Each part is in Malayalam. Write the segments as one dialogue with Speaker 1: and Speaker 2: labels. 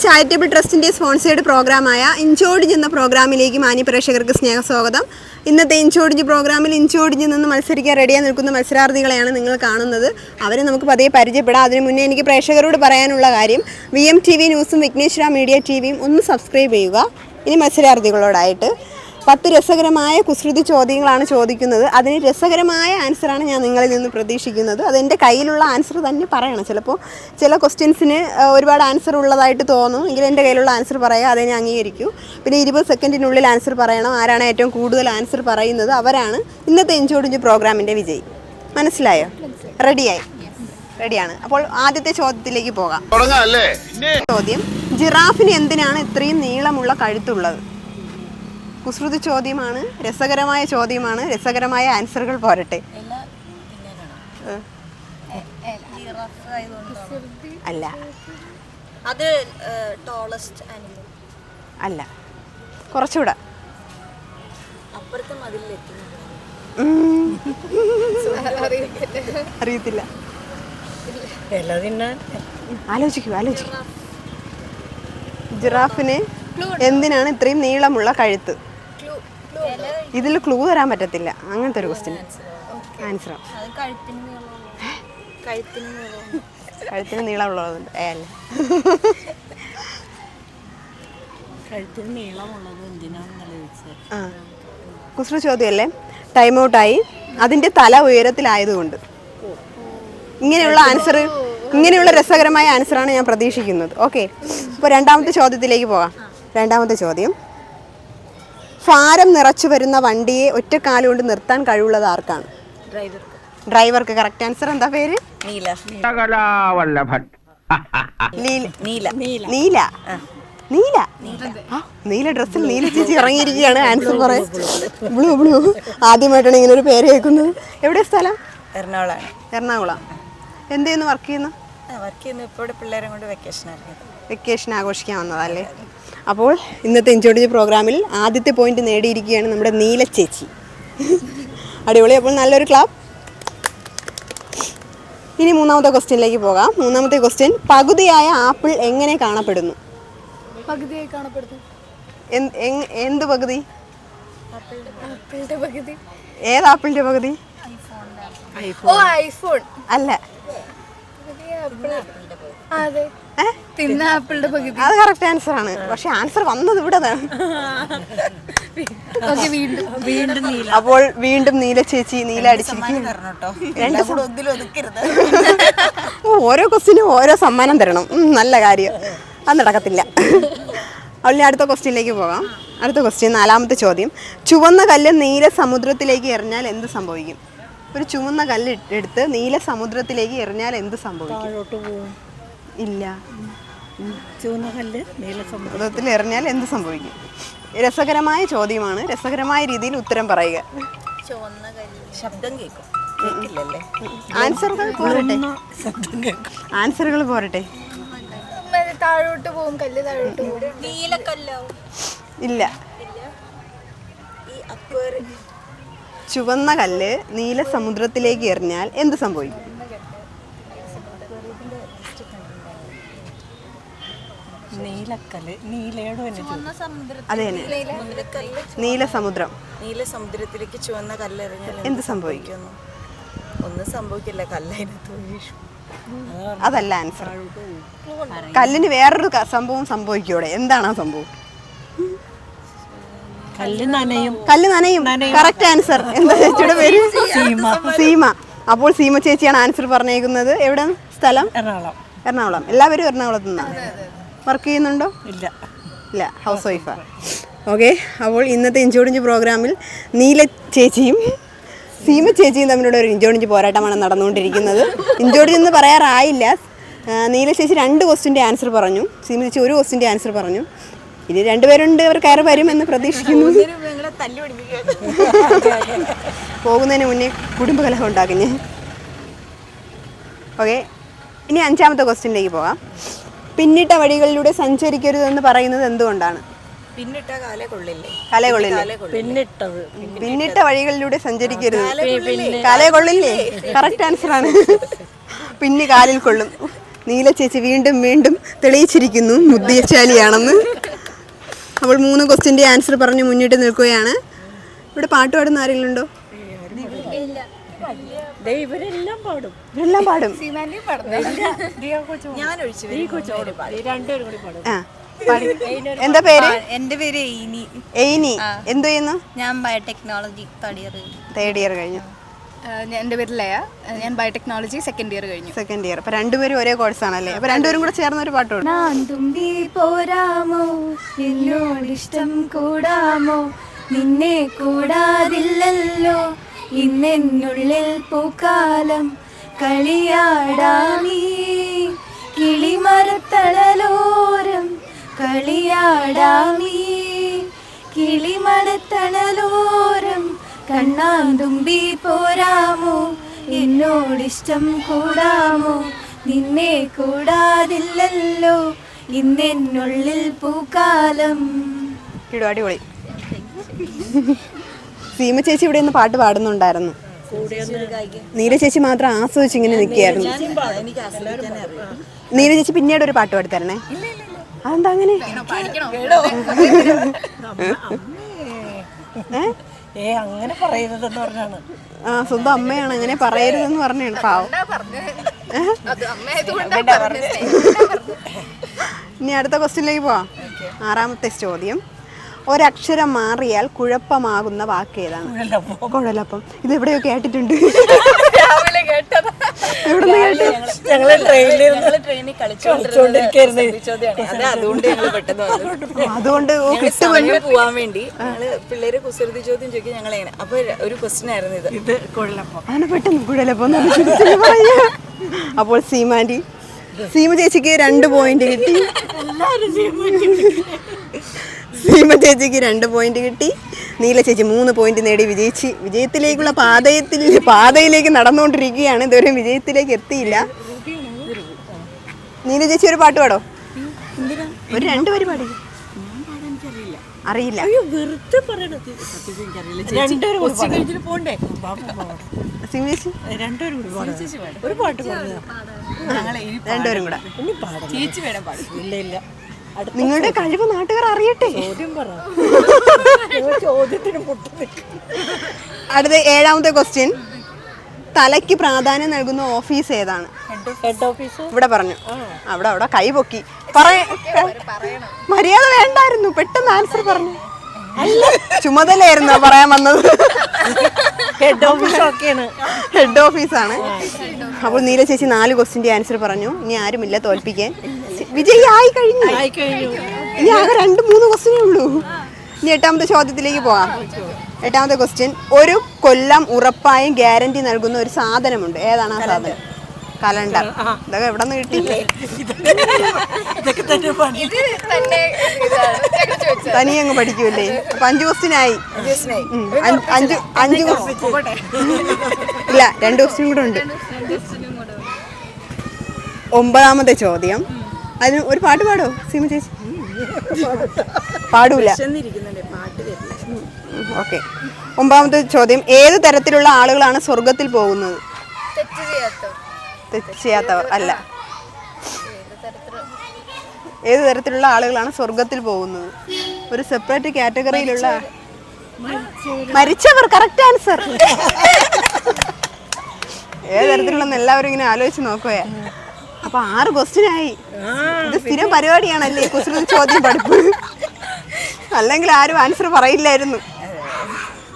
Speaker 1: ചാരിറ്റബിൾ ട്രസ്റ്റിൻ്റെ സ്പോൺസേഡ് പ്രോഗ്രാമായ ഇഞ്ചോടിഞ്ച് എന്ന പ്രോഗ്രാമിലേക്ക് മാന്യപ്രേക്ഷകർക്ക് സ്നേഹസ്വാഗതം. ഇന്നത്തെ ഇഞ്ചോടിഞ്ച് പ്രോഗ്രാമിൽ ഇഞ്ചോടിഞ്ചിൽ നിന്ന് മത്സരിക്കാൻ റെഡിയായി നിൽക്കുന്ന മത്സരാർത്ഥികളെയാണ് നിങ്ങൾ കാണുന്നത്. അവരെ നമുക്ക് പതിയെ പരിചയപ്പെടാം. അതിനു മുന്നേ എനിക്ക് പ്രേക്ഷകരോട് പറയാനുള്ള കാര്യം, VMTV ന്യൂസും വിഘ്നേശ്വര മീഡിയ TVയും ഒന്ന് സബ്സ്ക്രൈബ് ചെയ്യുക. ഇനി മത്സരാർത്ഥികളോടായിട്ട് 10 രസകരമായ കുസൃതി ചോദ്യങ്ങളാണ് ചോദിക്കുന്നത്. അതിന് രസകരമായ ആൻസറാണ് ഞാൻ നിങ്ങളിൽ നിന്ന് പ്രതീക്ഷിക്കുന്നത്. അതെൻ്റെ കയ്യിലുള്ള ആൻസർ തന്നെ പറയണം. ചിലപ്പോൾ ചില ക്വസ്റ്റ്യൻസിന് ഒരുപാട് ആൻസർ ഉള്ളതായിട്ട് തോന്നും, എങ്കിൽ എൻ്റെ കയ്യിലുള്ള ആൻസർ പറയുക, അതിനെ അംഗീകരിക്കൂ. പിന്നെ 20 സെക്കൻഡിനുള്ളിൽ ആൻസർ പറയണം. ആരാണ് ഏറ്റവും കൂടുതൽ ആൻസർ പറയുന്നത് അവരാണ് ഇന്നത്തെ ഇഞ്ചോടിഞ്ച് പ്രോഗ്രാമിൻ്റെ വിജയി. മനസ്സിലായോ? റെഡിയാണ്. അപ്പോൾ ആദ്യത്തെ ചോദ്യത്തിലേക്ക് പോകാം. ചോദ്യം: ജിറാഫിന് എന്തിനാണ് ഇത്രയും നീളമുള്ള കഴുത്തുള്ളത്? കുസൃതി ചോദ്യമാണ്, രസകരമായ ചോദ്യമാണ്. രസകരമായ ആൻസറുകൾ പോരട്ടെ. അല്ല,
Speaker 2: അത് ടോളസ്റ്റ് ആനിമൽ
Speaker 1: അല്ല, കുറച്ചുകൂടെ
Speaker 2: അപ്പുറത്തെ മതിലെത്തി.
Speaker 1: അറിയത്തില്ല. ആലോചിക്കൂ. ജിറാഫിന് എന്തിനാണ് ഇത്രയും നീളമുള്ള കഴുത്ത്? ഇതിൽ ക്ലൂ തരാൻ പറ്റത്തില്ല. അങ്ങനത്തെ ഒരു ക്വസ്റ്റ്യൻ ആൻസർ. കഴുത്തിന് നീളമുള്ളതുണ്ട്. അല്ല,
Speaker 2: കഴുത്തിന് നീളമുള്ളത് എന്തിനാണെന്നല്ല ചോദിച്ചത്.
Speaker 1: കുസൃതി ചോദ്യമല്ലേ? ടൈം ഔട്ടായി. അതിൻ്റെ തല ഉയരത്തിലായതുകൊണ്ട്. ഇങ്ങനെയുള്ള രസകരമായ ആൻസറാണ് ഞാൻ പ്രതീക്ഷിക്കുന്നത്. ഓക്കെ, ഇപ്പോൾ രണ്ടാമത്തെ ചോദ്യത്തിലേക്ക് പോകാം. രണ്ടാമത്തെ ചോദ്യം: ഭാരം നിറച്ചു വരുന്ന വണ്ടിയെ ഒറ്റക്കാലുകൊണ്ട് നിർത്താൻ കഴിവുള്ളത് ആർക്കാണ്? ഡ്രൈവർക്ക്. Correct answer. എന്താ പേര്? നീല ഡ്രസ്സിൽ നീല ചേച്ചി ഇറങ്ങിയിരിക്കുകയാണ്. ആൻസർ പറയാം. ബ്ലൂ. ആദ്യമായിട്ടാണ് ഇങ്ങനെ ഒരു പേര് കേൾക്കുന്നത്. എവിടെ സ്ഥലം? എറണാകുളം. എന്തെയ്യുന്നു? വർക്ക് ചെയ്യുന്നു. വെക്കേഷൻ ആഘോഷിക്കാൻ വന്നതല്ലേ? അപ്പോൾ ഇന്നത്തെ ഇഞ്ചോടിഞ്ച് പ്രോഗ്രാമിൽ ആദ്യത്തെ പോയിന്റ് നേടിയിരിക്കുകയാണ് നമ്മുടെ നീല ചേച്ചി. അടിപൊളി. അപ്പോൾ നല്ലൊരു ക്ലാപ്പ്. ഇനി മൂന്നാമത്തെ ക്വസ്റ്റ്യനിലേക്ക് പോകാം. മൂന്നാമത്തെ ക്വസ്റ്റ്യൻ: പകുതിയായ ആപ്പിൾ എങ്ങനെ കാണപ്പെടുന്നു? എന്ത് പകുതി? ഏത് ആപ്പിളിന്റെ പകുതി?
Speaker 3: ഐഫോൺ
Speaker 1: അല്ല. അത് കറക്റ്റ് ആൻസർ ആണ്. പക്ഷെ ആൻസർ വന്നത് ഇവിടെ. അപ്പോൾ വീണ്ടും നീല ചേച്ചി നീല അടിച്ചിരിക്കുന്നു. ഓരോ ക്വസ്റ്റ്യനും ഓരോ സമ്മാനം തരണം. നല്ല കാര്യം. അത് നടക്കത്തില്ല. അവൾ അടുത്ത ക്വസ്റ്റ്യനിലേക്ക് പോകാം. അടുത്ത ക്വസ്റ്റ്യൻ, നാലാമത്തെ ചോദ്യം: ചുവന്ന കല്ല് നീല സമുദ്രത്തിലേക്ക് എറിഞ്ഞാൽ എന്ത് സംഭവിക്കും? ഒരു ചുവന്ന കല്ല് എടുത്ത് നീല സമുദ്രത്തിലേക്ക് എറിഞ്ഞാൽ എന്ത് സംഭവിക്കും? ഇല്ല.
Speaker 2: ചുവന്ന കല്ല് നീല
Speaker 1: സമുദ്രത്തിൽ എറിഞ്ഞാൽ എന്ത് സംഭവിക്കും? രസകരമായ ചോദ്യമാണ്. രസകരമായ രീതിയിൽ ഉത്തരം പറയുക.
Speaker 2: ചുവന്ന കല്ല് ശബ്ദം കേൾക്കും.
Speaker 1: ആൻസറുകൾ പോരട്ടെ.
Speaker 3: താഴോട്ട് പോകും. കല്ല് താഴോട്ട് പോകും.
Speaker 2: നീലക്കല്ലാവും.
Speaker 1: ഇല്ല. ചുവന്ന കല്ല് നീല സമുദ്രത്തിലേക്ക് എറിഞ്ഞാൽ എന്ത് സംഭവിക്കും? അതെ, നീല സമുദ്രം.
Speaker 2: നീല സമുദ്രത്തിലേക്ക് ചുവന്ന കല്ലെറിഞ്ഞാൽ
Speaker 1: എന്ത് സംഭവിക്കും?
Speaker 2: ഒന്നും സംഭവിക്കില്ല. കല്ലതിനകത്ത്.
Speaker 1: അതല്ല ആൻസർ. കല്ലിന് വേറൊരു സംഭവം സംഭവിക്കൂടെ? എന്താണ് ആ സംഭവം?
Speaker 2: കല്ല് നനയും.
Speaker 1: Correct answer. എന്താ ചേച്ചിയുടെ പേര്? സീമ. അപ്പോൾ സീമ ചേച്ചിയാണ് ആൻസർ പറഞ്ഞേക്കുന്നത്. എവിടെ സ്ഥലം? എറണാകുളം. എല്ലാവരും എറണാകുളത്ത് നിന്നാണ്. വർക്ക് ചെയ്യുന്നുണ്ടോ? ഇല്ല, ഹൗസ് വൈഫാ. ഓക്കെ, അപ്പോൾ ഇന്നത്തെ ഇഞ്ചോടിഞ്ച് പ്രോഗ്രാമിൽ നീല ചേച്ചിയും സീമ ചേച്ചിയും തമ്മിലുള്ള ഒരു ഇഞ്ചോടിഞ്ച് പോരാട്ടമാണ് നടന്നുകൊണ്ടിരിക്കുന്നത്. ഇഞ്ചോടിഞ്ച് എന്ന് പറയാറായില്ല. നീല ചേച്ചി 2 ക്വസ്റ്റിൻ്റെ ആൻസർ പറഞ്ഞു. സീമ ചേച്ചി 1 ക്വസ്റ്റിൻ്റെ ആൻസർ പറഞ്ഞു. ഇനി 2 പേരുണ്ട്. അവർ കയറി വരുമെന്ന് പ്രതീക്ഷിക്കുന്നു. പോകുന്നതിന് മുന്നേ കുടുംബകലഹം ഉണ്ടാക്കും ഞാൻ. ഓക്കെ, ഇനി 5ാമത്തെ ക്വസ്റ്റ്യനിലേക്ക് പോകാം. പിന്നിട്ട വഴികളിലൂടെ സഞ്ചരിക്കരുതെന്ന് പറയുന്നത് എന്തുകൊണ്ടാണ്? പിന്നിട്ട വഴികളിലൂടെ സഞ്ചരിക്കരുത്. കാലേ കൊള്ളില്ലേ? കറക്റ്റ് ആൻസർ ആണ്. പിന്നെ കാലിൽ കൊള്ളും. നീല ചേച്ചി വീണ്ടും വീണ്ടും തെളിയിച്ചിരിക്കുന്നു ബുദ്ധിശാലിയാണെന്ന്. അവൾ 3 ക്വസ്റ്റ്യൻ്റെ ആൻസർ പറഞ്ഞ് മുന്നിട്ട് നിൽക്കുകയാണ്. ഇവിടെ പാട്ട് പാടുന്ന ആരെങ്കിലും ഉണ്ടോ?
Speaker 2: ഇവരെല്ലാം പാടും.
Speaker 1: എല്ലാം പാടും.
Speaker 2: ഞാൻ ഒഴിച്ചു
Speaker 1: എന്താ പേര്?
Speaker 3: എന്റെ പേര് എയ്നി.
Speaker 1: എയ്നി. എന്ത് ചെയ്യുന്നു?
Speaker 3: ഞാൻ ബയോടെക്നോളജി
Speaker 1: തേർഡ് ഇയർ കഴിഞ്ഞു.
Speaker 3: എൻ്റെ പേര് ലയ. ഞാൻ ബയോടെക്നോളജി സെക്കൻഡ് ഇയർ കഴിഞ്ഞു.
Speaker 1: Second year. അപ്പൊ രണ്ടുപേരും ഒരേ കോഴ്സാണല്ലേ? അപ്പൊ രണ്ടുപേരും കൂടെ ചേർന്ന ഒരു പാട്ട് പാടും.
Speaker 4: ഞാൻ തുമ്പി പോരാമോ നിന്നോടിഷ്ടം കൂടാമോ നിന്നെ കൂടാതില്ലല്ലോ ഇന്നെന്നുള്ളിൽ പൂക്കാലം കളിയാടാമീ കിളിമരത്തണലോരം കളിയാടാമീ കിളിമരത്തണലോരം കണ്ണാന്തുമ്പി പോരാമോ എന്നോടിഷ്ടം കൂടാമോ നിന്നെ കൂടാതില്ലല്ലോ ഇന്നെന്നുള്ളിൽ പൂക്കാലം.
Speaker 1: അടിപൊളി. സീമ ചേച്ചി ഇവിടെ നിന്ന് പാട്ട് പാടുന്നുണ്ടായിരുന്നു. നീല ചേച്ചി മാത്രം ആസ്വദിച്ച് ഇങ്ങനെ നിൽക്കുകയായിരുന്നു. നീല ചേച്ചി പിന്നീട് ഒരു പാട്ട് പാടിത്തരണേ. അതെന്താ അങ്ങനെ?
Speaker 2: അങ്ങനെ പറയരുതെന്ന് പറഞ്ഞാണ്.
Speaker 1: ആ സ്വന്തം അമ്മയാണ് അങ്ങനെ പറയരുതെന്ന് പറഞ്ഞാണ്. പാവം. ഇനി അടുത്ത ക്വസ്റ്റ്യനിലേക്ക് പോവാം. 6ാമത്തെ ചോദ്യം. ഒരക്ഷരം മാറിയാൽ കുഴപ്പമാകുന്ന വാക്ക് ഏതാണ്? കുഴലപ്പം. ഇത് എവിടെയോ കേട്ടിട്ടുണ്ട്. അതുകൊണ്ട്
Speaker 2: പോവാൻ വേണ്ടി പിള്ളേര് കുസൃതി ചോദ്യം ചോദിക്കും. ഞങ്ങൾ എങ്ങനെ അപ്പൊ ഒരു ക്വസ്റ്റ്യൻ ആയിരുന്നു ഇത് കുഴലപ്പം.
Speaker 1: അങ്ങനെ പെട്ടെന്ന് കുഴലപ്പം. അപ്പോൾ സീമ ചേച്ചിക്ക് 2 പോയിന്റ് കിട്ടി. സീമ ചേച്ചിക്ക് 2 പോയിന്റ് കിട്ടി. നീല ചേച്ചി 3 പോയിന്റ് നേടി വിജയത്തിലേക്കുള്ള പാതയിലേക്ക് നടന്നുകൊണ്ടിരിക്കുകയാണ്. ഇതുവരെ വിജയത്തിലേക്ക് എത്തിയില്ല. നീല ചേച്ചി ഒരു പാട്ട് പാടോ? ഒരു 2 വരി പാടി. അറിയില്ല. രണ്ടുപേരും കൂടെ. നിങ്ങളുടെ കഴിവ് നാട്ടുകാർ അറിയട്ടെ. അടുത്ത 7ാമത്തെ ക്വസ്റ്റ്യൻ. തലയ്ക്ക് പ്രാധാന്യം നൽകുന്ന ഓഫീസ് ഏതാണ്?
Speaker 2: Head office.
Speaker 1: ഇവിടെ പറഞ്ഞു. അവിടെ കൈ പൊക്കി മര്യാദ വേണ്ടായിരുന്നു. പെട്ടെന്ന് ആൻസർ പറഞ്ഞു. ചുമതലയായിരുന്നു പറയാൻ വന്നത്.
Speaker 2: ഹെഡ് ഓഫീസൊക്കെയാണ്.
Speaker 1: ഹെഡ് ഓഫീസാണ്. അപ്പോൾ നീല ചേച്ചി 4 ക്വസ്റ്റ്യൻ്റെ ആൻസർ പറഞ്ഞു. ഇനി ആരുമില്ല തോൽപ്പിക്കാൻ. വിജയ് ആയി കഴിഞ്ഞു. ഇനി ആകെ 2-3 ക്വസ്റ്റ്യനേ ഉള്ളൂ. ഇനി 8ാമത്തെ ചോദ്യത്തിലേക്ക് പോകാം. 8ാമത്തെ ക്വസ്റ്റ്യൻ. ഒരു കൊല്ലം ഉറപ്പായും ഗ്യാരണ്ടി നൽകുന്ന ഒരു സാധനമുണ്ട്. ഏതാണ് ആ സാധനം? കലണ്ടർ. ഇതൊക്കെ എവിടെ നിന്ന് കിട്ടി? തനിയെ അങ്ങ് പഠിക്കൂല്ലേ? അപ്പൊ 5 ക്വസ്റ്റ്യനായി. 5 ഇല്ല, 2 ക്വസ്റ്റ്യൻ കൂടെ ഉണ്ട്. 9ാമത്തെ ചോദ്യം. അതിന് ഒരു പാട്ട് പാടോ സീമ ചേച്ചി? പാടൂല. ഓക്കെ. 9ാമത്തെ ചോദ്യം. ഏത് തരത്തിലുള്ള ആളുകളാണ് സ്വർഗത്തിൽ പോകുന്നത്? തെറ്റ് ചെയ്യാത്തവർ അല്ല. ഏത് തരത്തിലുള്ള ആളുകളാണ് സ്വർഗത്തിൽ പോകുന്നത്? ഒരു സെപ്പറേറ്റ് കാറ്റഗറിയിലുള്ള മരിച്ചവർ. Correct answer. ഏത് തരത്തിലുള്ള എല്ലാവരും ഇങ്ങനെ ആലോചിച്ച് നോക്കുകയാ. അപ്പൊ 6 ക്വസ്റ്റ്യനായി. ഇത് സ്ഥിരം പരിപാടിയാണല്ലേ കുസൃതി ചോദ്യം പഠിപ്പ്. അല്ലെങ്കിൽ ആരും ആൻസർ പറയില്ലായിരുന്നു.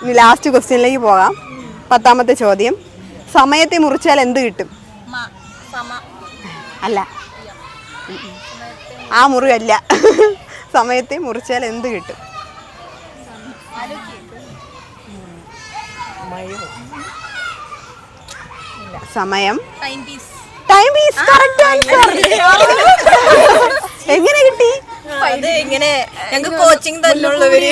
Speaker 1: ഇനി ലാസ്റ്റ് ക്വസ്റ്റ്യനിലേക്ക് പോകാം. 10ാമത്തെ ചോദ്യം. സമയത്തെ മുറിച്ചാൽ എന്ത് കിട്ടും? അല്ല, ആ മുറിവല്ല. സമയത്തെ മുറിച്ചാൽ എന്ത് കിട്ടും? സമയം. Time piece. Correct answer. എങ്ങനെ കിട്ടി?
Speaker 2: കോച്ചിങ് തന്നെയുള്ളവര്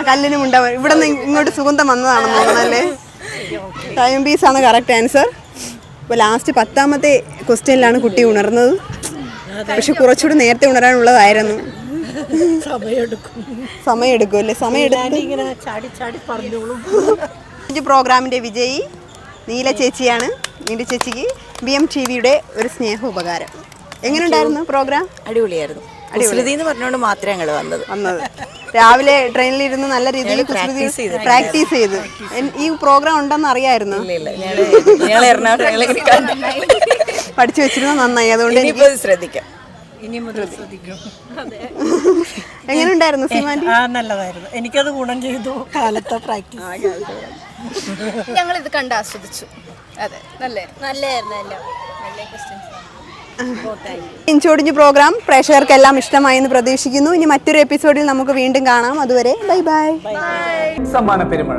Speaker 1: കല്ലിനും ഉണ്ടാവും. ഇവിടെ നിന്ന് ഇങ്ങോട്ട് സുഗന്ധം വന്നതാണെന്ന് തോന്നുന്നല്ലേ? ടൈം പീസ് ആണ് കറക്റ്റ് ആൻസർ. അപ്പോൾ ലാസ്റ്റ് 10ാമത്തെ ക്വസ്റ്റ്യനിലാണ് കുട്ടി ഉണർന്നത്. പക്ഷെ കുറച്ചുകൂടി നേരത്തെ ഉണരാനുള്ളതായിരുന്നു. സമയമെടുക്കും അല്ലേ? സമയമെടുത്ത് പ്രോഗ്രാമിൻ്റെ വിജയി നീല ചേച്ചിയാണ്. നീല ചേച്ചിക്ക് BM TV യുടെ ഒരു സ്നേഹ ഉപകാരം. എങ്ങനെയുണ്ടായിരുന്നു പ്രോഗ്രാം?
Speaker 2: അടിപൊളിയായിരുന്നു. കുസൃതി എന്ന് പറഞ്ഞുകൊണ്ട് മാത്രമേ ഞങ്ങൾ വന്നത്.
Speaker 1: രാവിലെ ട്രെയിനിലിരുന്ന് നല്ല രീതിയിൽ പ്രാക്ടീസ് ചെയ്ത്. ഈ പ്രോഗ്രാം ഉണ്ടെന്ന് അറിയായിരുന്നു?
Speaker 2: ഇല്ല, ഞങ്ങൾ എറണാകുളം
Speaker 1: പഠിച്ചു വെച്ചിരുന്നു. നന്നായി. അതുകൊണ്ട്
Speaker 2: എനിക്ക് ശ്രദ്ധിക്കാം.
Speaker 1: എങ്ങനെയുണ്ടായിരുന്നു സിമാൻഡി?
Speaker 5: നല്ലതായിരുന്നു. എനിക്കത് ഗുണം ചെയ്തു. കാലത്തെ പ്രാക്ടീസ്
Speaker 3: ഞങ്ങൾ ഇത് കണ്ട് ആസ്വദിച്ചു. അതെ, നല്ലായിരുന്നു.
Speaker 1: ഇഞ്ചോടിഞ്ച് പ്രോഗ്രാം പ്രേക്ഷകർക്കെല്ലാം ഇഷ്ടമായി എന്ന് പ്രതീക്ഷിക്കുന്നു. ഇനി മറ്റൊരു എപ്പിസോഡിൽ നമുക്ക് വീണ്ടും കാണാം. അതുവരെ ബൈ ബൈ.
Speaker 6: സമ്മാന പെരുമഴ.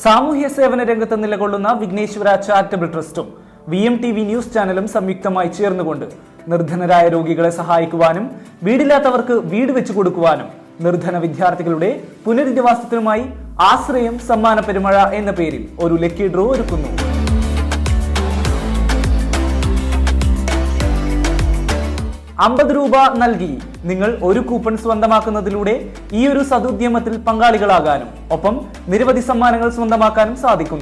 Speaker 6: സാമൂഹ്യ സേവന രംഗത്ത് നിലകൊള്ളുന്ന വിഘ്നേശ്വര ചാരിറ്റബിൾ ട്രസ്റ്റും VMTV ന്യൂസ് ചാനലും സംയുക്തമായി ചേർന്നുകൊണ്ട് നിർധനരായ രോഗികളെ സഹായിക്കുവാനും വീടില്ലാത്തവർക്ക് വീട് വെച്ചു കൊടുക്കുവാനും നിർധന വിദ്യാർത്ഥികളുടെ പുനരധിവാസത്തിനുമായി ആശ്രയം സമ്മാന പെരുമഴ എന്ന പേരിൽ ഒരു ലക്കി ഡ്രോ ഒരുക്കുന്നു. 50 രൂപ നൽകി നിങ്ങൾ ഒരു കൂപ്പൺ സ്വന്തമാക്കുന്നതിലൂടെ ഈ ഒരു സദുദ്യമത്തിൽ പങ്കാളികളാകാനും ഒപ്പം നിരവധി സമ്മാനങ്ങൾ സ്വന്തമാക്കാനും സാധിക്കും.